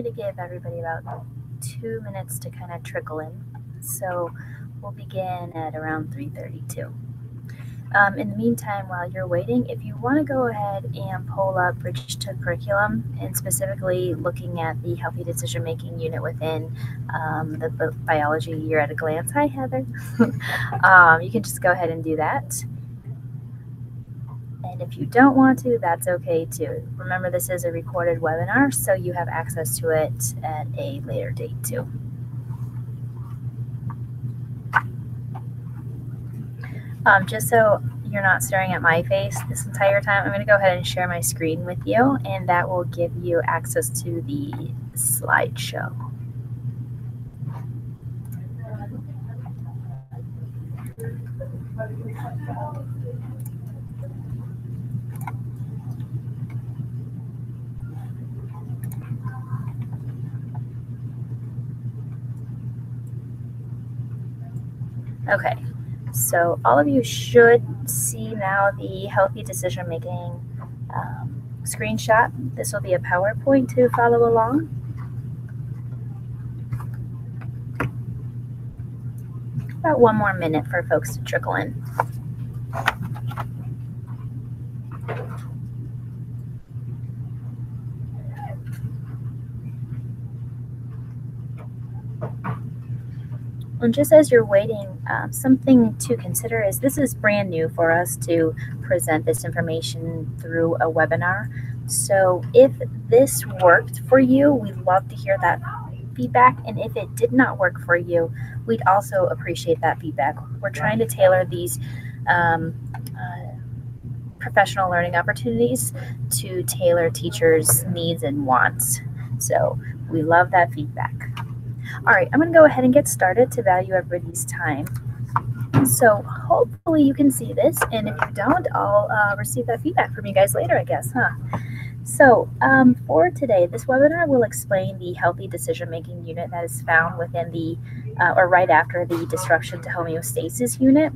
to give everybody about 2 minutes to kind of trickle in. So we'll begin at around 3:32. In the meantime, while you're waiting, if you want to go ahead and pull up Bridge to Curriculum, and specifically looking at the Healthy Decision Making unit within the biology year at a glance. Hi, Heather. You can just go ahead and do that. And if you don't want to, that's okay too. Remember, this is a recorded webinar, so you have access to it at a later date too. Just so you're not staring at my face this entire time, I'm going to go ahead and share my screen with you, and that will give you access to the slideshow. Okay. So all of you should see now the Healthy Decision Making screenshot. This will be a PowerPoint to follow along. About 1 more minute for folks to trickle in. And just as you're waiting, something to consider is this is brand new for us to present this information through a webinar. So if this worked for you, we'd love to hear that feedback. And if it did not work for you, we'd also appreciate that feedback. We're trying to tailor these professional learning opportunities to tailor teachers' needs and wants. So we love that feedback. All right, I'm going to go ahead and get started to value everybody's time. So hopefully you can see this, and if you don't, I'll receive that feedback from you guys later, I guess, huh? So for today, this webinar will explain the Healthy Decision Making unit that is found within the, or right after the Disruption to Homeostasis unit.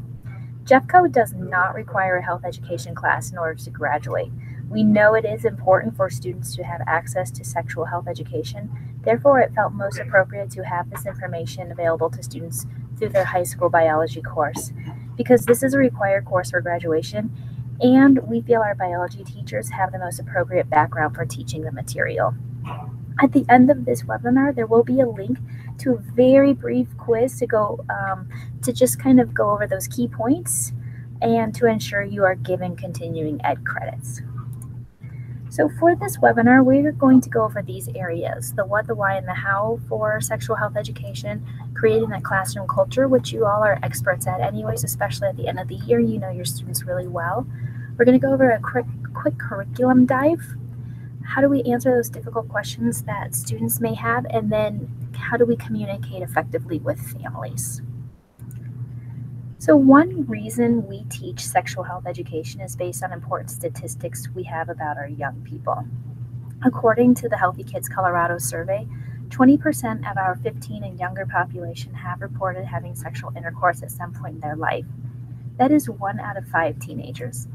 Jeffco does not require a health education class in order to graduate. We know it is important for students to have access to sexual health education. Therefore, it felt most appropriate to have this information available to students through their high school biology course, because this is a required course for graduation, and we feel our biology teachers have the most appropriate background for teaching the material. At the end of this webinar, there will be a link to a very brief quiz to go to just kind of go over those key points and to ensure you are given continuing ed credits. So for this webinar, we're going to go over these areas: the what, the why, and the how for sexual health education, creating that classroom culture, which you all are experts at anyways, especially at the end of the year. You know your students really well. We're going to go over a quick curriculum dive. How do we answer those difficult questions that students may have? And then how do we communicate effectively with families? So one reason we teach sexual health education is based on important statistics we have about our young people. According to the Healthy Kids Colorado survey, 20% of our 15 and younger population have reported having sexual intercourse at some point in their life. That is 1 out of 5 teenagers.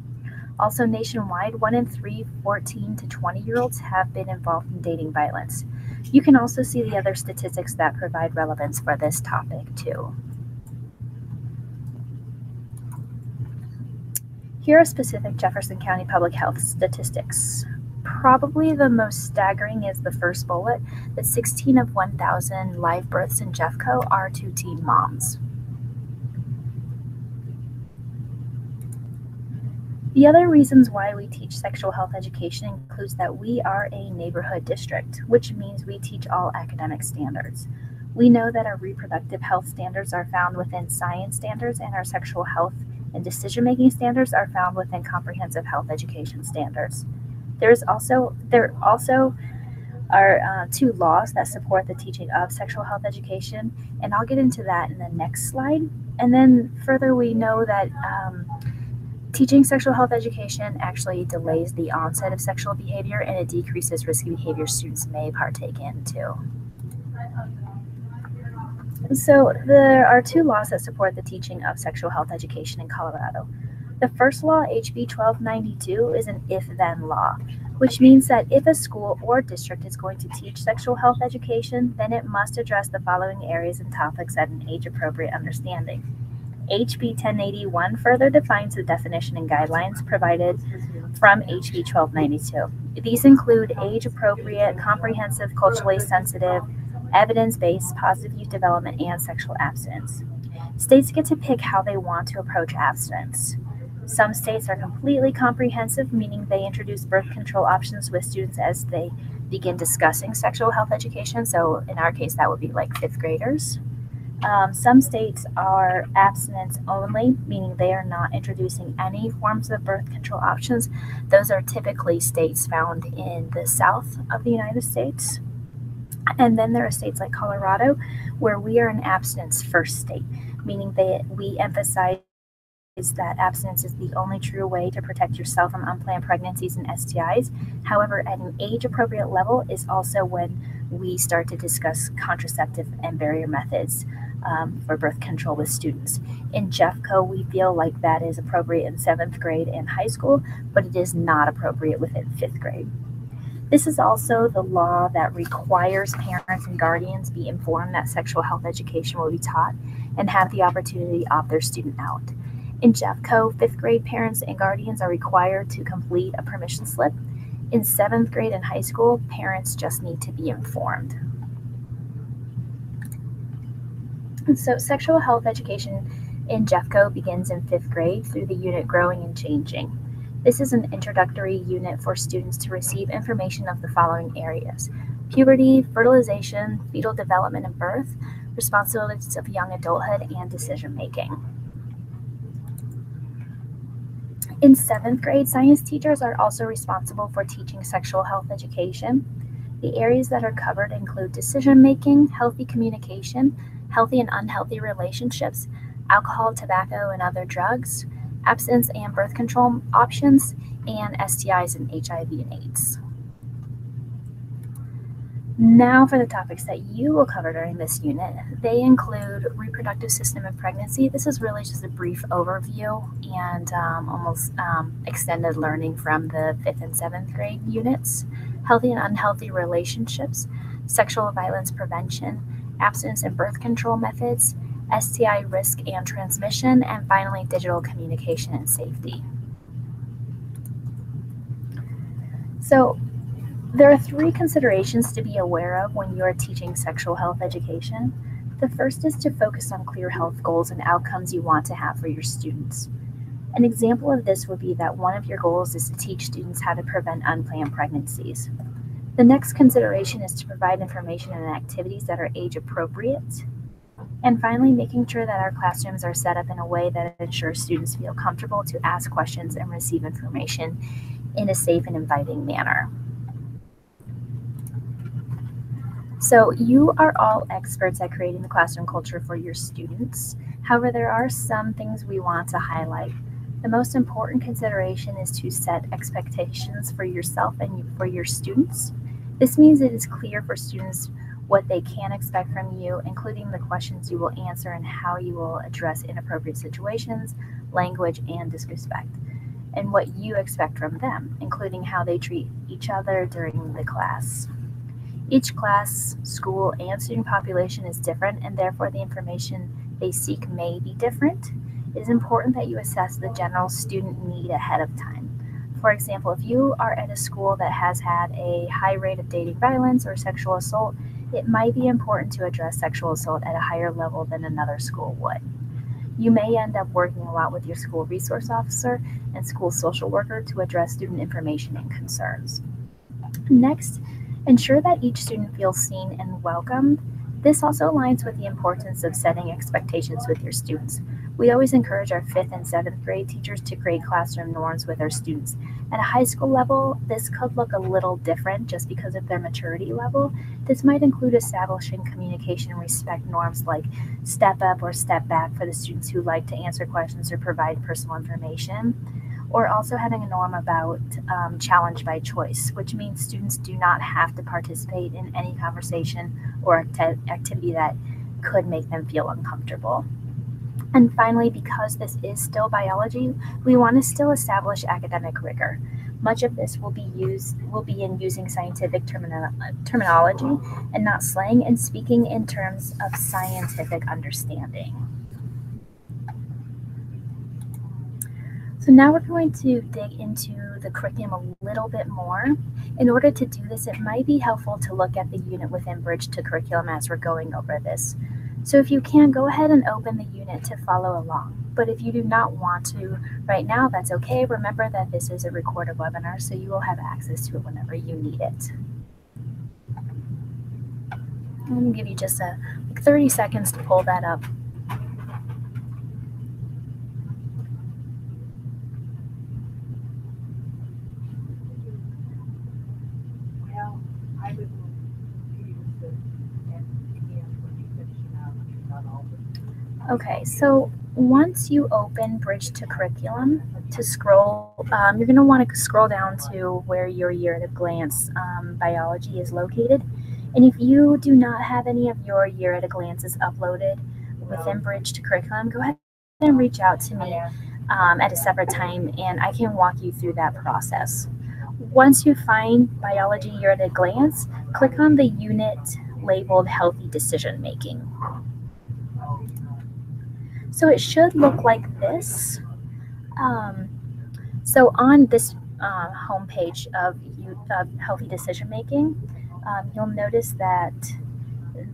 Also nationwide, 1 in 3 14 to 20-year-olds have been involved in dating violence. You can also see the other statistics that provide relevance for this topic too. Here are specific Jefferson County Public Health statistics. Probably the most staggering is the first bullet, that 16 of 1,000 live births in Jeffco are to teen moms. The other reasons why we teach sexual health education includes that we are a neighborhood district, which means we teach all academic standards. We know that our reproductive health standards are found within science standards, and our sexual health and decision-making standards are found within comprehensive health education standards. There also are 2 laws that support the teaching of sexual health education, and I'll get into that in the next slide. And then further, we know that teaching sexual health education actually delays the onset of sexual behavior, and it decreases risky behavior students may partake in too. So there are 2 laws that support the teaching of sexual health education in Colorado. The first law, HB 1292, is an if-then law, which means that if a school or district is going to teach sexual health education, then it must address the following areas and topics at an age-appropriate understanding. HB 1081 further defines the definition and guidelines provided from HB 1292. These include age-appropriate, comprehensive, culturally sensitive, evidence-based, positive youth development, and sexual abstinence. States get to pick how they want to approach abstinence. Some states are completely comprehensive, meaning they introduce birth control options with students as they begin discussing sexual health education. So in our case, that would be like fifth graders. Some states are abstinence only, meaning they are not introducing any forms of birth control options. Those are typically states found in the south of the United States. And then there are states like Colorado, where we are an abstinence first state, meaning we emphasize that abstinence is the only true way to protect yourself from unplanned pregnancies and STIs. However, at an age-appropriate level is also when we start to discuss contraceptive and barrier methods for birth control with students. In Jeffco, we feel like that is appropriate in 7th grade and high school, but it is not appropriate within 5th grade. This is also the law that requires parents and guardians be informed that sexual health education will be taught and have the opportunity to opt their student out. In Jeffco, 5th grade parents and guardians are required to complete a permission slip. In 7th grade and high school, parents just need to be informed. So sexual health education in Jeffco begins in 5th grade through the unit Growing and Changing. This is an introductory unit for students to receive information of the following areas: puberty, fertilization, fetal development and birth, responsibilities of young adulthood, and decision making. In 7th grade, science teachers are also responsible for teaching sexual health education. The areas that are covered include decision making, healthy communication, healthy and unhealthy relationships, alcohol, tobacco, and other drugs, abstinence and birth control options, and STIs and HIV and AIDS. Now for the topics that you will cover during this unit. They include reproductive system and pregnancy. This is really just a brief overview and almost extended learning from the 5th and 7th grade units. Healthy and unhealthy relationships, sexual violence prevention, abstinence and birth control methods, STI risk and transmission, and finally digital communication and safety. So there are 3 considerations to be aware of when you are teaching sexual health education. The first is to focus on clear health goals and outcomes you want to have for your students. An example of this would be that one of your goals is to teach students how to prevent unplanned pregnancies. The next consideration is to provide information and activities that are age appropriate. And finally, making sure that our classrooms are set up in a way that ensures students feel comfortable to ask questions and receive information in a safe and inviting manner. So you are all experts at creating the classroom culture for your students. However, there are some things we want to highlight. The most important consideration is to set expectations for yourself and for your students. This means it is clear for students what they can expect from you, including the questions you will answer and how you will address inappropriate situations, language, and disrespect, and what you expect from them, including how they treat each other during the class. Each class, school, and student population is different, and therefore the information they seek may be different. It is important that you assess the general student need ahead of time. For example, if you are at a school that has had a high rate of dating violence or sexual assault, it might be important to address sexual assault at a higher level than another school would. You may end up working a lot with your school resource officer and school social worker to address student information and concerns. Next, ensure that each student feels seen and welcomed. This also aligns with the importance of setting expectations with your students. We always encourage our 5th and 7th grade teachers to create classroom norms with our students. At a high school level, this could look a little different just because of their maturity level. This might include establishing communication and respect norms like step up or step back for the students who like to answer questions or provide personal information, or also having a norm about challenge by choice, which means students do not have to participate in any conversation or activity that could make them feel uncomfortable. And finally, because this is still biology, we want to still establish academic rigor. Much of this will be in using scientific terminology and not slang, and speaking in terms of scientific understanding. So now we're going to dig into the curriculum a little bit more. In order to do this, it might be helpful to look at the unit within Bridge to Curriculum as we're going over this. So if you can, go ahead and open the unit to follow along. But if you do not want to right now, that's okay. Remember that this is a recorded webinar, so you will have access to it whenever you need it. I'm going to give you just like 30 seconds to pull that up. Okay, so once you open Bridge to Curriculum, to scroll, you're going to want to scroll down to where your year at a glance biology is located. And if you do not have any of your year at a glances uploaded within Bridge to Curriculum, go ahead and reach out to me at a separate time, and I can walk you through that process. Once you find biology year at a glance, click on the unit labeled Healthy Decision Making. So it should look like this. So on this homepage of Healthy Decision Making, you'll notice that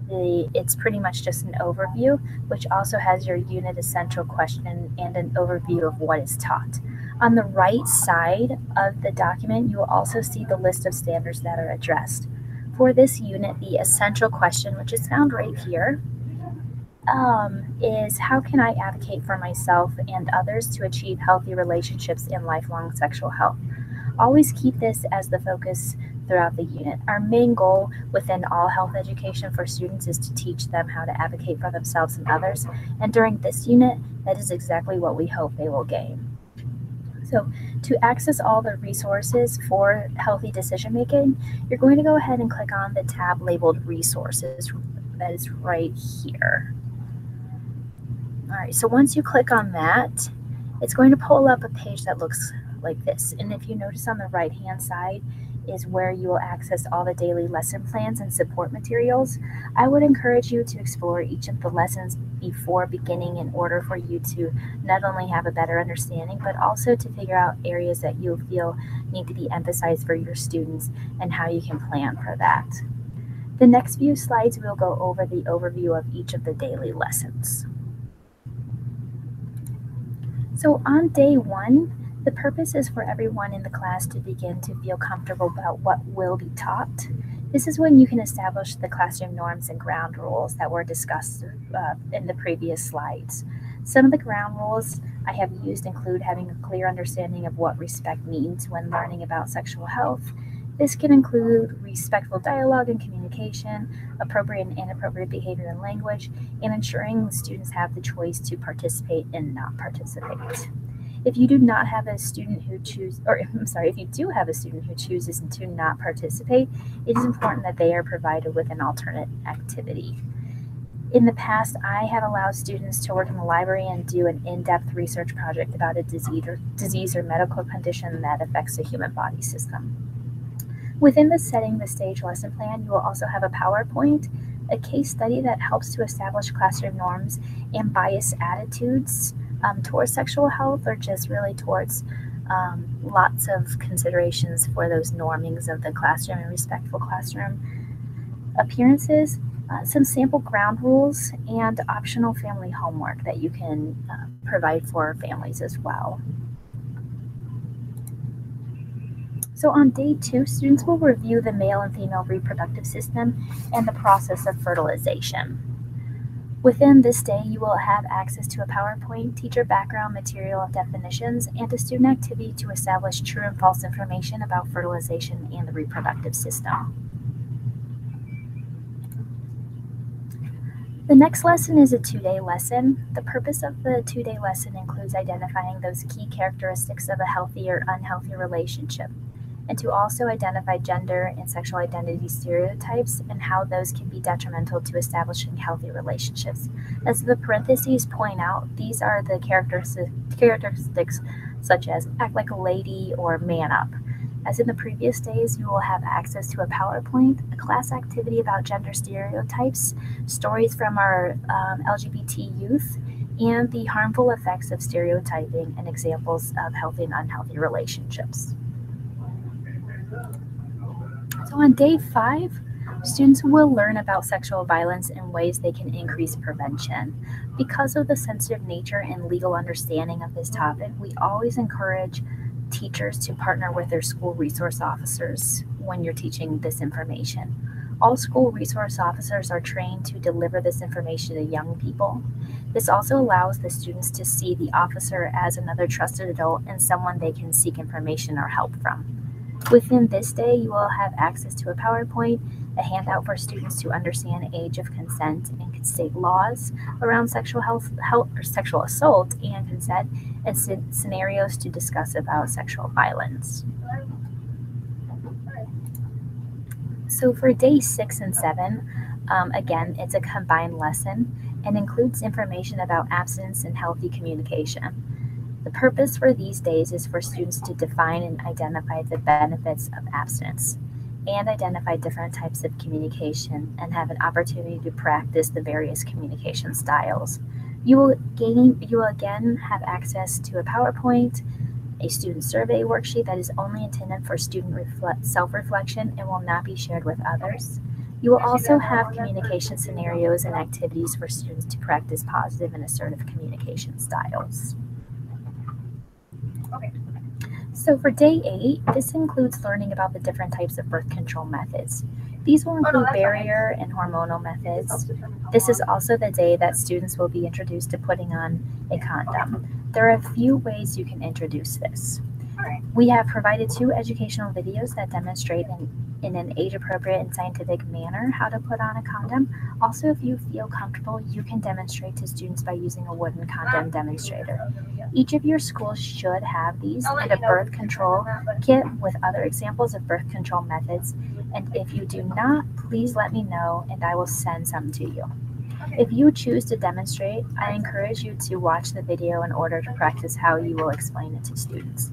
it's pretty much just an overview, which also has your unit essential question and an overview of what is taught. On the right side of the document, you will also see the list of standards that are addressed. For this unit, the essential question, which is found right here, is how can I advocate for myself and others to achieve healthy relationships and lifelong sexual health? Always keep this as the focus throughout the unit. Our main goal within all health education for students is to teach them how to advocate for themselves and others. And during this unit, that is exactly what we hope they will gain. So to access all the resources for healthy decision making, you're going to go ahead and click on the tab labeled Resources. That is right here. All right, so once you click on that, it's going to pull up a page that looks like this. And if you notice on the right-hand side is where you will access all the daily lesson plans and support materials. I would encourage you to explore each of the lessons before beginning in order for you to not only have a better understanding, but also to figure out areas that you feel need to be emphasized for your students and how you can plan for that. The next few slides, we'll go over the overview of each of the daily lessons. So on day one, the purpose is for everyone in the class to begin to feel comfortable about what will be taught. This is when you can establish the classroom norms and ground rules that were discussed in the previous slides. Some of the ground rules I have used include having a clear understanding of what respect means when learning about sexual health. This can include respectful dialogue and communication, appropriate and inappropriate behavior and language, and ensuring the students have the choice to participate and not participate. If you do not have a student who if you do have a student who chooses to not participate, it is important that they are provided with an alternate activity. In the past, I have allowed students to work in the library and do an in-depth research project about a disease or medical condition that affects the human body system. Within the Setting the Stage lesson plan, you will also have a PowerPoint, a case study that helps to establish classroom norms and bias attitudes towards sexual health, or just really towards lots of considerations for those normings of the classroom and respectful classroom appearances, some sample ground rules, and optional family homework that you can provide for families as well. So on day two, students will review the male and female reproductive system and the process of fertilization. Within this day, you will have access to a PowerPoint, teacher background material of definitions, and a student activity to establish true and false information about fertilization and the reproductive system. The next lesson is a two-day lesson. The purpose of the two-day lesson includes identifying those key characteristics of a healthy or unhealthy relationship, and to also identify gender and sexual identity stereotypes and how those can be detrimental to establishing healthy relationships. As the parentheses point out, these are the characteristics such as act like a lady or man up. As in the previous days, you will have access to a PowerPoint, a class activity about gender stereotypes, stories from our LGBT youth, and the harmful effects of stereotyping and examples of healthy and unhealthy relationships. So on day 5, students will learn about sexual violence and ways they can increase prevention. Because of the sensitive nature and legal understanding of this topic, we always encourage teachers to partner with their school resource officers when you're teaching this information. All school resource officers are trained to deliver this information to young people. This also allows the students to see the officer as another trusted adult and someone they can seek information or help from. Within this day, you will have access to a PowerPoint, a handout for students to understand age of consent and state laws around sexual health or sexual assault and consent, and scenarios to discuss about sexual violence. So for day 6 and 7, again, it's a combined lesson and includes information about abstinence and healthy communication. The purpose for these days is for students to define and identify the benefits of abstinence and identify different types of communication and have an opportunity to practice the various communication styles. You will again have access to a PowerPoint, a student survey worksheet that is only intended for student self-reflection and will not be shared with others. You will also have communication scenarios and activities for students to practice positive and assertive communication styles. So for day 8, this includes learning about the different types of birth control methods. These will include barrier and hormonal methods. This is also the day that students will be introduced to putting on a condom. There are a few ways you can introduce this. We have provided 2 educational videos that demonstrate in an age-appropriate and scientific manner how to put on a condom. Also, if you feel comfortable, you can demonstrate to students by using a wooden condom demonstrator. Each of your schools should have these and a birth control kit with other examples of birth control methods. And if you do not, please let me know and I will send some to you. If you choose to demonstrate, I encourage you to watch the video in order to practice how you will explain it to students.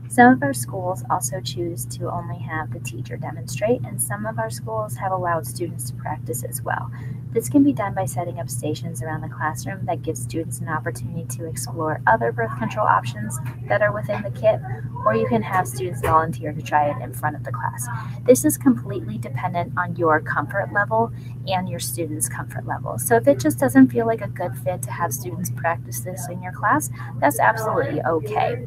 Some of our schools also choose to only have the teacher demonstrate, and some of our schools have allowed students to practice as well. This can be done by setting up stations around the classroom that give students an opportunity to explore other birth control options that are within the kit, or you can have students volunteer to try it in front of the class. This is completely dependent on your comfort level and your students' comfort level. So if it just doesn't feel like a good fit to have students practice this in your class, that's absolutely okay.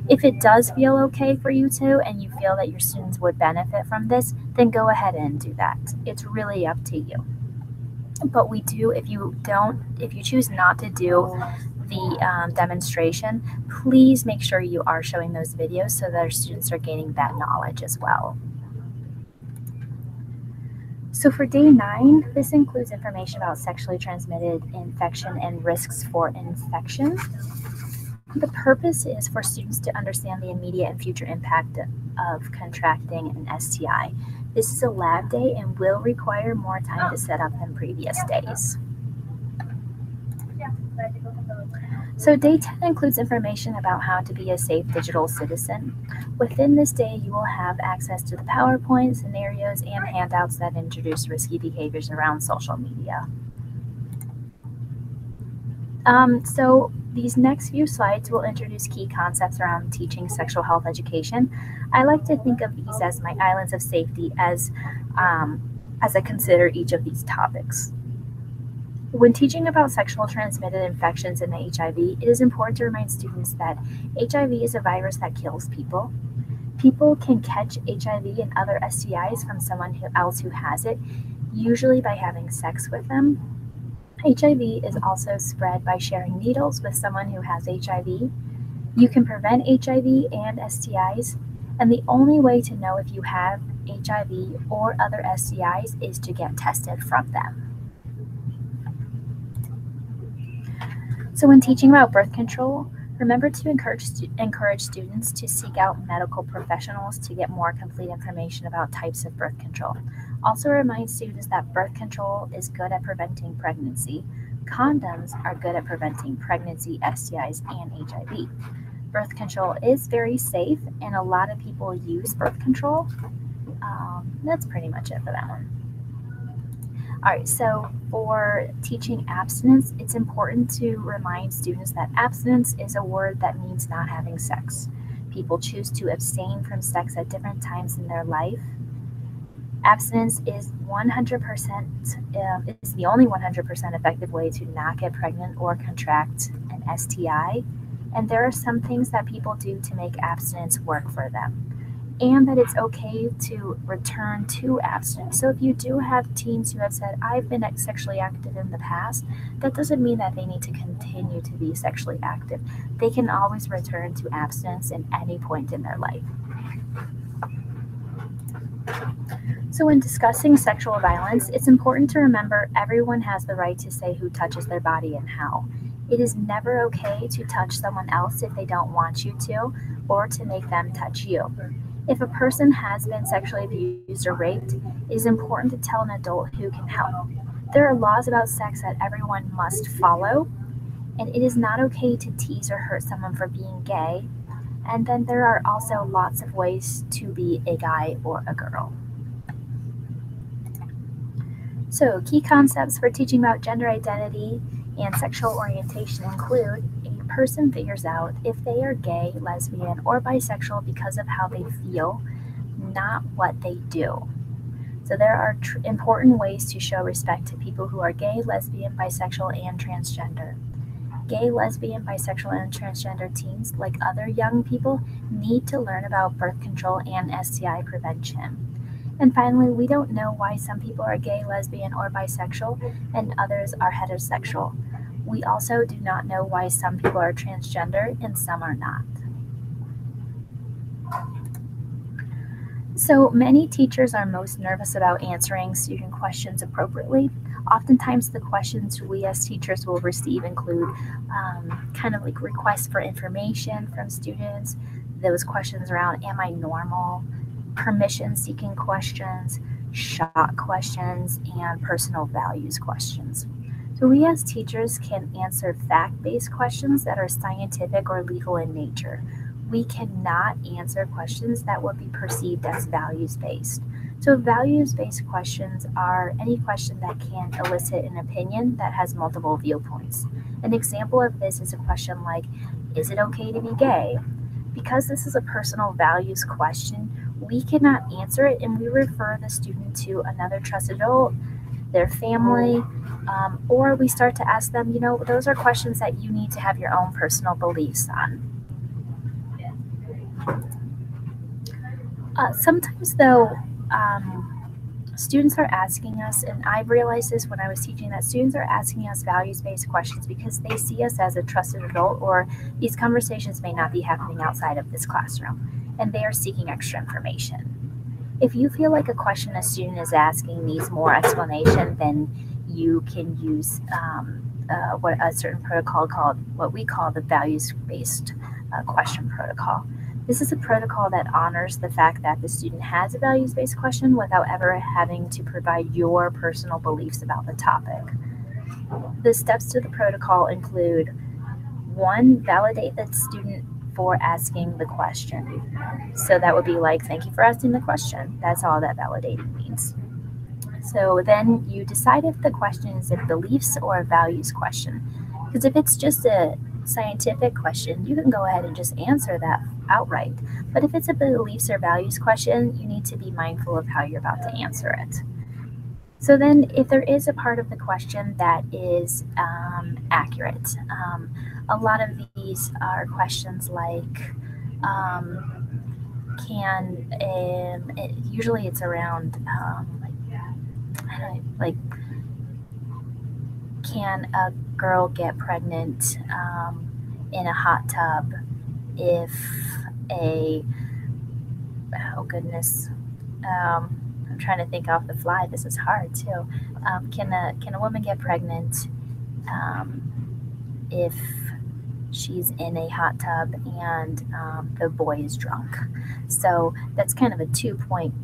If it does feel okay for you to, and you feel that your students would benefit from this, then go ahead and do that. It's really up to you. But we do, if you choose not to do the demonstration, please make sure you are showing those videos so that our students are gaining that knowledge as well. So for day 9, this includes information about sexually transmitted infection and risks for infection. The purpose is for students to understand the immediate and future impact of contracting an STI. This is a lab day and will require more time to set up than previous days. So day 10 includes information about how to be a safe digital citizen. Within this day, you will have access to the PowerPoint, scenarios, and handouts that introduce risky behaviors around social media. So these next few slides will introduce key concepts around teaching sexual health education. I like to think of these as my islands of safety as I consider each of these topics. When teaching about sexual transmitted infections and HIV, it is important to remind students that HIV is a virus that kills people. People can catch HIV and other STIs from someone else who has it, usually by having sex with them. HIV is also spread by sharing needles with someone who has HIV. You can prevent HIV and STIs, and the only way to know if you have HIV or other STIs is to get tested from them. So when teaching about birth control, remember to encourage students to seek out medical professionals to get more complete information about types of birth control. Also remind students that birth control is good at preventing pregnancy. Condoms are good at preventing pregnancy, STIs, and HIV. Birth control is very safe, and a lot of people use birth control. That's pretty much it for that one. All right, so for teaching abstinence, it's important to remind students that abstinence is a word that means not having sex. People choose to abstain from sex at different times in their life. Abstinence is 100%, is the only 100% effective way to not get pregnant or contract an STI. And there are some things that people do to make abstinence work for them. And that it's okay to return to abstinence. So if you do have teens who have said, I've been sexually active in the past, that doesn't mean that they need to continue to be sexually active. They can always return to abstinence at any point in their life. So when discussing sexual violence, it's important to remember everyone has the right to say who touches their body and how. It is never okay to touch someone else if they don't want you to, or to make them touch you. If a person has been sexually abused or raped, it is important to tell an adult who can help. There are laws about sex that everyone must follow, and it is not okay to tease or hurt someone for being gay. And then there are also lots of ways to be a guy or a girl. So, key concepts for teaching about gender identity and sexual orientation include: a person figures out if they are gay, lesbian, or bisexual because of how they feel, not what they do. So there are important ways to show respect to people who are gay, lesbian, bisexual, and transgender. Gay, lesbian, bisexual, and transgender teens, like other young people, need to learn about birth control and STI prevention. And finally, we don't know why some people are gay, lesbian, or bisexual, and others are heterosexual. We also do not know why some people are transgender and some are not. So many teachers are most nervous about answering student questions appropriately. Oftentimes the questions we as teachers will receive include kind of like requests for information from students, those questions around, am I normal? Permission-seeking questions, shock questions, and personal values questions. So we as teachers can answer fact-based questions that are scientific or legal in nature. We cannot answer questions that would be perceived as values-based. So values-based questions are any question that can elicit an opinion that has multiple viewpoints. An example of this is a question like, is it okay to be gay? Because this is a personal values question, we cannot answer it, and we refer the student to another trusted adult, their family, or we start to ask them, those are questions that you need to have your own personal beliefs on. Sometimes, though, students are asking us, and I realized this when I was teaching, that students are asking us values-based questions because they see us as a trusted adult, or these conversations may not be happening outside of this classroom, and they are seeking extra information. If you feel like a question a student is asking needs more explanation, then you can use what a certain protocol called, what we call the values-based question protocol. This is a protocol that honors the fact that the student has a values-based question without ever having to provide your personal beliefs about the topic. The steps to the protocol include: 1, validate the student for asking the question. So that would be like, thank you for asking the question. That's all that validating means. So then you decide if the question is a beliefs or a values question. Because if it's just a scientific question, you can go ahead and just answer that outright. But if it's a beliefs or values question, you need to be mindful of how you're about to answer it. So then if there is a part of the question that is accurate, a lot of these are questions like, usually it's around can a girl get pregnant in a hot tub if I'm trying to think off the fly. This is hard too. Can a woman get pregnant if she's in a hot tub and the boy is drunk? So that's kind of a 2-point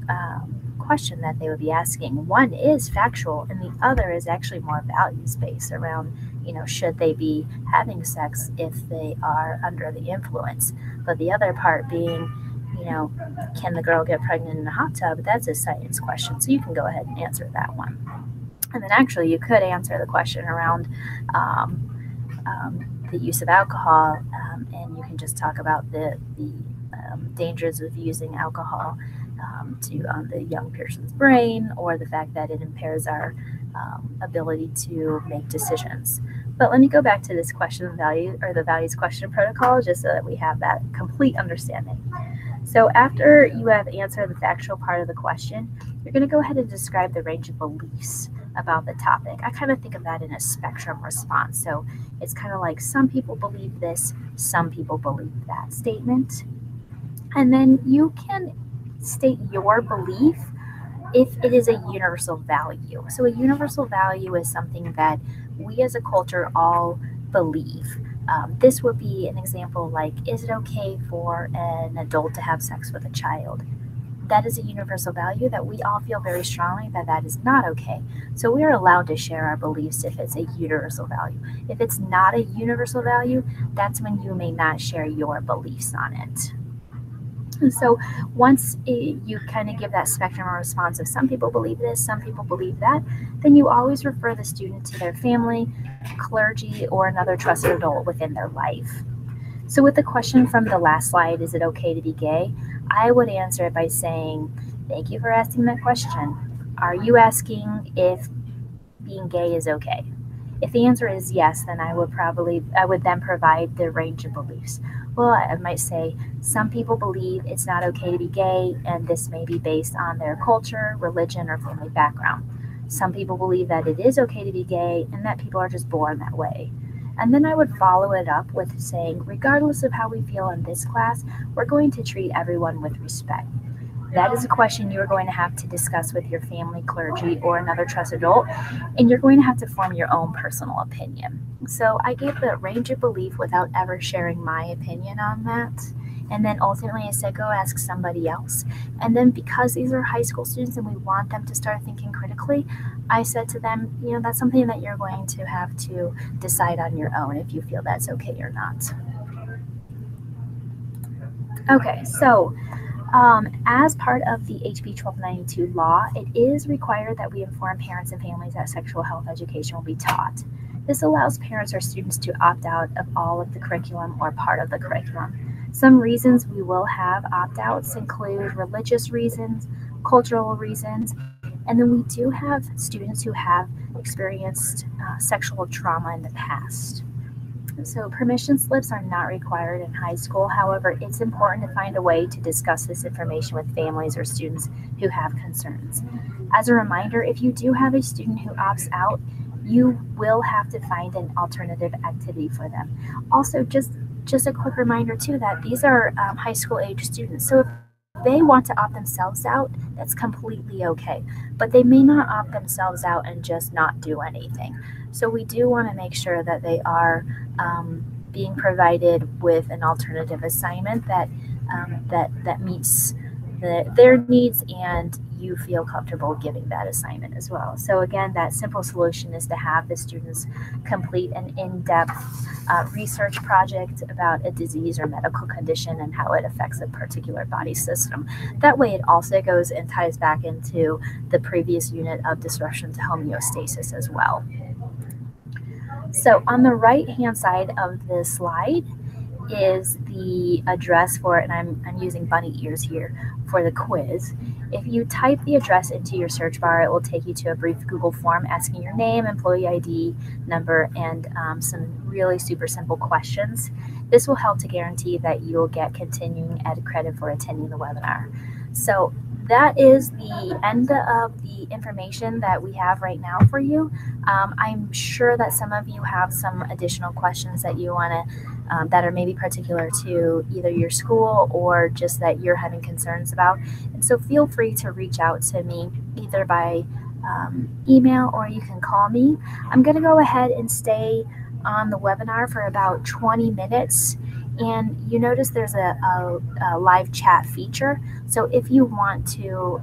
question that they would be asking. One is factual, and the other is actually more values-based around, should they be having sex if they are under the influence? But the other part being, can the girl get pregnant in a hot tub? That's a science question, so you can go ahead and answer that one. And then actually you could answer the question around the use of alcohol, and you can just talk about the dangers of using alcohol on the young person's brain, or the fact that it impairs our ability to make decisions. But let me go back to this question of value, or the values question protocol, just so that we have that complete understanding. So after you have answered the factual part of the question, you're going to go ahead and describe the range of beliefs about the topic. I kind of think of that in a spectrum response. So it's kind of like some people believe this, some people believe that statement. And then you can state your belief if it is a universal value. So a universal value is something that we as a culture all believe. This would be an example like, is it okay for an adult to have sex with a child? That is a universal value that we all feel very strongly that is not okay. So we are allowed to share our beliefs if it's a universal value. If it's not a universal value, that's when you may not share your beliefs on it. And so once you kind of give that spectrum of response of some people believe this, some people believe that, then you always refer the student to their family, clergy, or another trusted adult within their life. So with the question from the last slide, is it okay to be gay? I would answer it by saying, thank you for asking that question. Are you asking if being gay is okay? If the answer is yes, then I would then provide the range of beliefs. Well, I might say some people believe it's not okay to be gay, and this may be based on their culture, religion, or family background. Some people believe that it is okay to be gay and that people are just born that way. And then I would follow it up with saying, regardless of how we feel in this class, we're going to treat everyone with respect. That is a question you're going to have to discuss with your family, clergy, or another trusted adult, and you're going to have to form your own personal opinion. So I gave the range of belief without ever sharing my opinion on that. And then ultimately I said, go ask somebody else. And then because these are high school students and we want them to start thinking critically, I said to them, that's something that you're going to have to decide on your own if you feel that's okay or not. Okay, so as part of the HB 1292 law, it is required that we inform parents and families that sexual health education will be taught. This allows parents or students to opt out of all of the curriculum or part of the curriculum. Some reasons we will have opt-outs include religious reasons, cultural reasons, and then we do have students who have experienced sexual trauma in the past. So permission slips are not required in high school. However, it's important to find a way to discuss this information with families or students who have concerns. As a reminder, if you do have a student who opts out, you will have to find an alternative activity for them. Also, just a quick reminder too that these are high school age students. So if they want to opt themselves out, that's completely okay. But they may not opt themselves out and just not do anything. So we do want to make sure that they are being provided with an alternative assignment that meets their needs, and you feel comfortable giving that assignment as well. So again, that simple solution is to have the students complete an in-depth research project about a disease or medical condition and how it affects a particular body system. That way it also goes and ties back into the previous unit of disruption to homeostasis as well. So on the right-hand side of the slide is the address for it, and I'm using bunny ears here for the quiz. If you type the address into your search bar, it will take you to a brief Google form asking your name, employee ID number, and some really super simple questions. This will help to guarantee that you'll get continuing ed credit for attending the webinar. So that is the end of the information that we have right now for you. I'm sure that some of you have some additional questions that you want to that are maybe particular to either your school or just that you're having concerns about. And so feel free to reach out to me either by email or you can call me. I'm going to go ahead and stay on the webinar for about 20 minutes. and you notice there's a live chat feature. So if you want to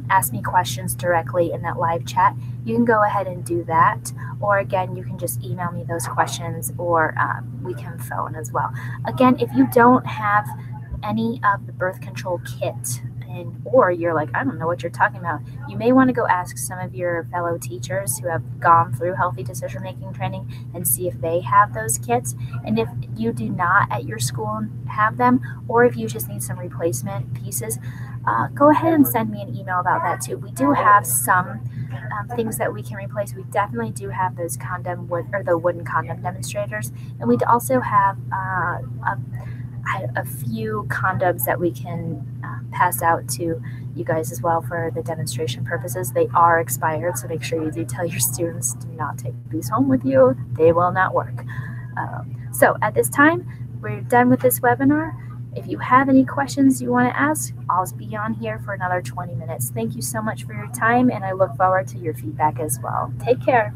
ask me questions directly in that live chat, you can go ahead and do that. Or again, you can just email me those questions, or we can phone as well. Again, if you don't have any of the birth control kit, or you're like, I don't know what you're talking about, you may want to go ask some of your fellow teachers who have gone through healthy decision making training and see if they have those kits. And if you do not at your school have them, or if you just need some replacement pieces, go ahead and send me an email about that too. We do have some things that we can replace. We definitely do have those the wooden condom demonstrators, and we also have a few condoms that we can pass out to you guys as well for the demonstration purposes. They are expired, so make sure you do tell your students, do not take these home with you. They will not work. So at this time, we're done with this webinar. If you have any questions you want to ask, I'll be on here for another 20 minutes. Thank you so much for your time, and I look forward to your feedback as well. Take care.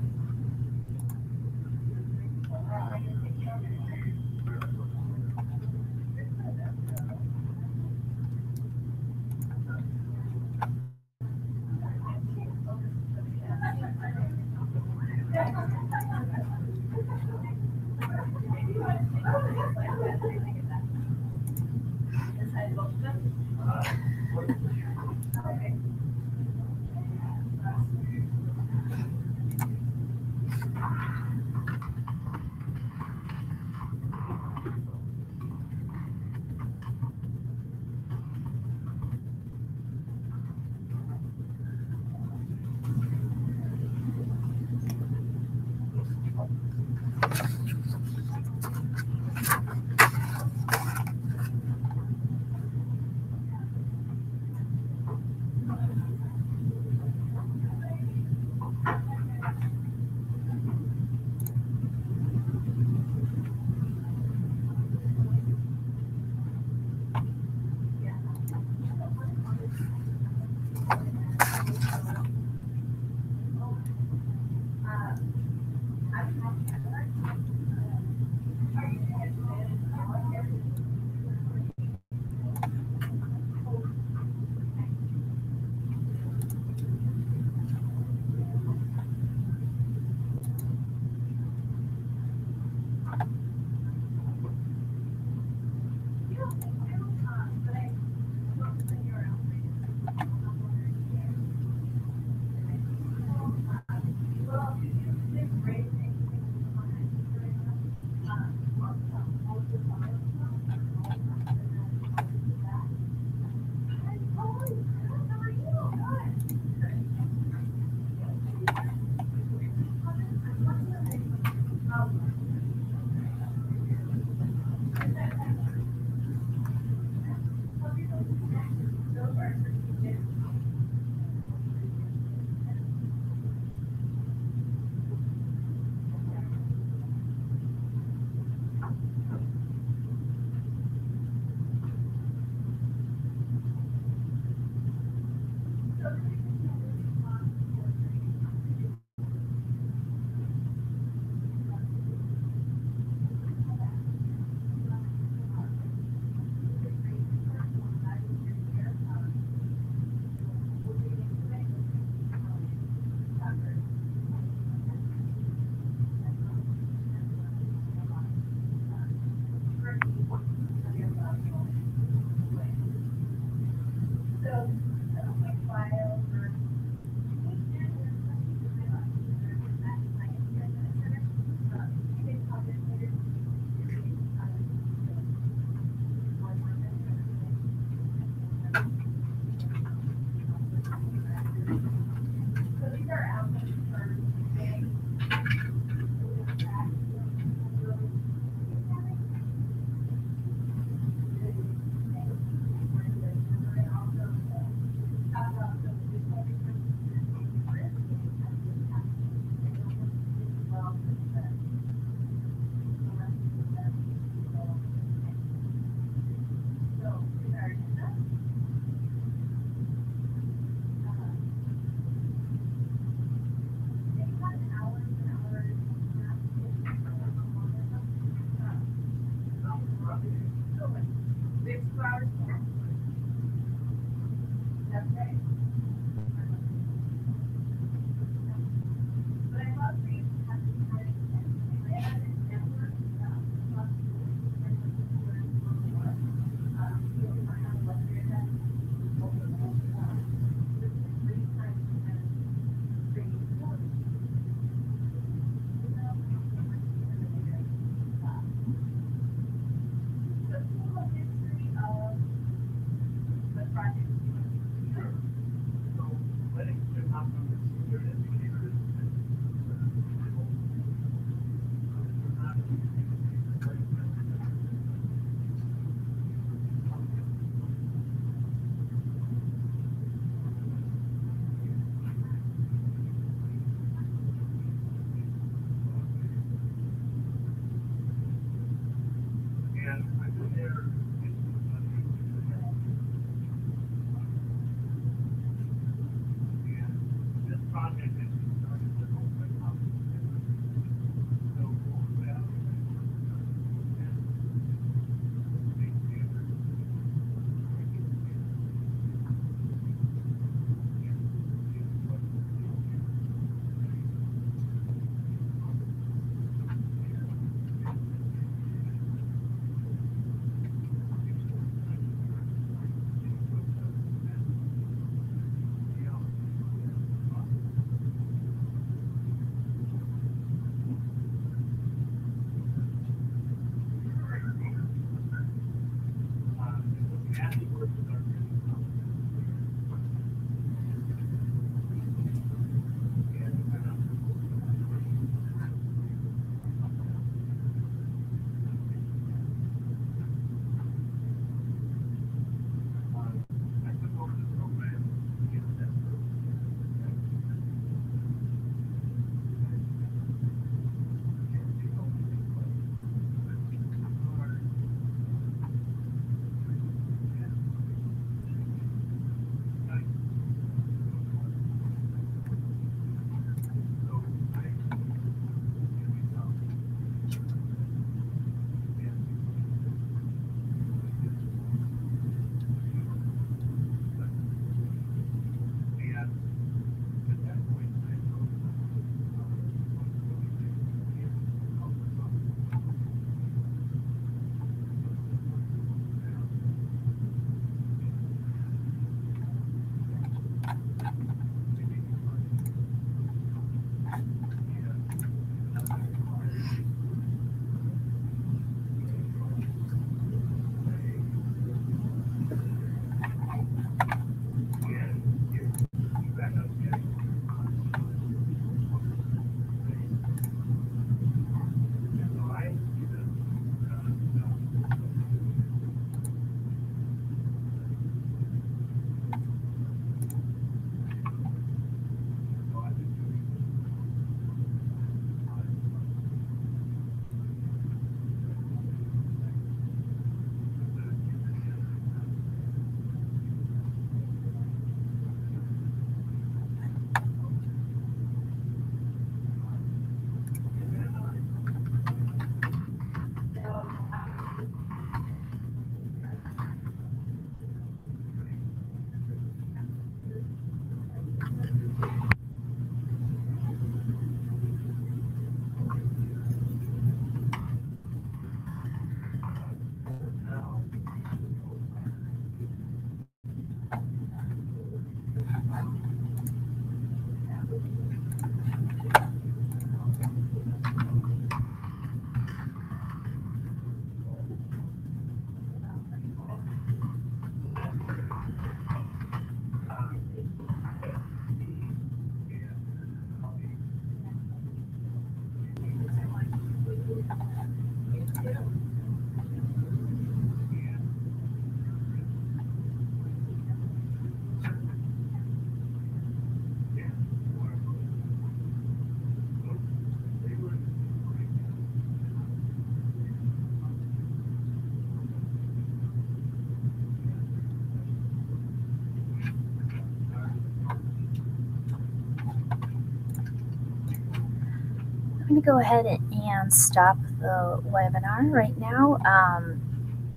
I'm going to go ahead and stop the webinar right now.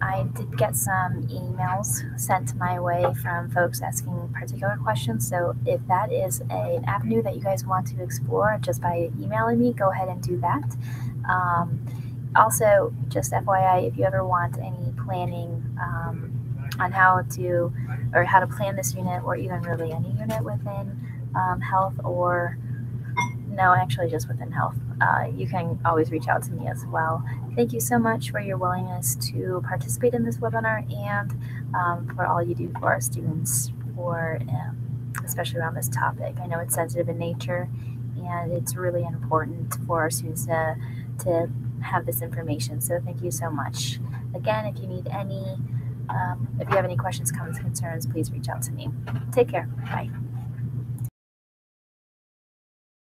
I did get some emails sent my way from folks asking particular questions. So if that is an avenue that you guys want to explore just by emailing me, go ahead and do that. Also, just FYI, if you ever want any planning on how to plan this unit, or even really any unit within health, or no, actually just within health, you can always reach out to me as well. Thank you so much for your willingness to participate in this webinar, and for all you do for our students, especially around this topic. I know it's sensitive in nature, and it's really important for our students to have this information. So thank you so much. Again, if you have any questions, comments, concerns, please reach out to me. Take care. Bye.